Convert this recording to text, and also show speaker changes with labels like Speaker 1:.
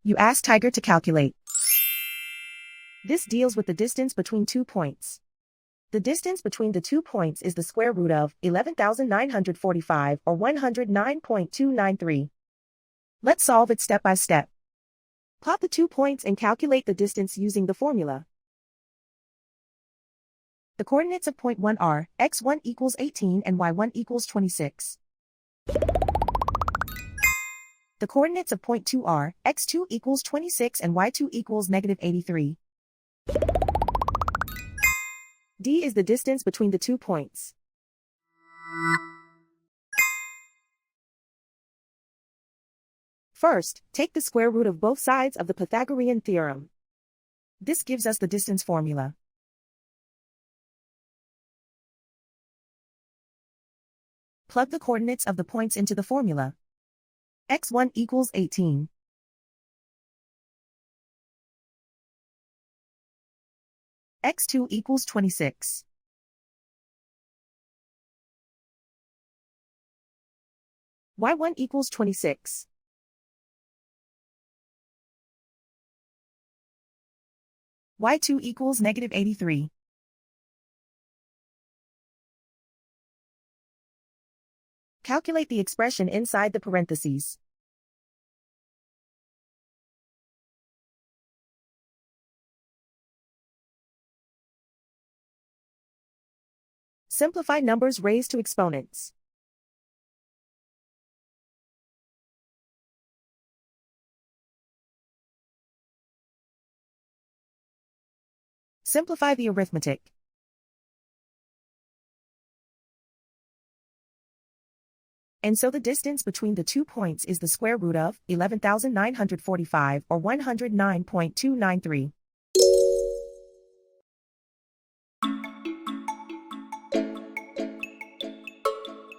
Speaker 1: You ask Tiger to calculate. This deals with the distance between 2 points. The distance between the 2 points is the square root of 11,945 or 109.293. Let's solve it step by step. Plot the 2 points and calculate the distance using the formula. The coordinates of point 1 are x1 equals 18 and y1 equals 26. The coordinates of point 2 are x2 equals 26 and y2 equals negative 83. D is the distance between the 2 points. First, take the square root of both sides of the Pythagorean theorem. This gives us the distance formula. Plug the coordinates of the points into the formula. x1 equals 18. x2 equals 26. y1 equals 26. y2 equals negative 83. Calculate the expression inside the parentheses. Simplify numbers raised to exponents. Simplify the arithmetic. And so the distance between the 2 points is the square root of 11,945 or 109.293.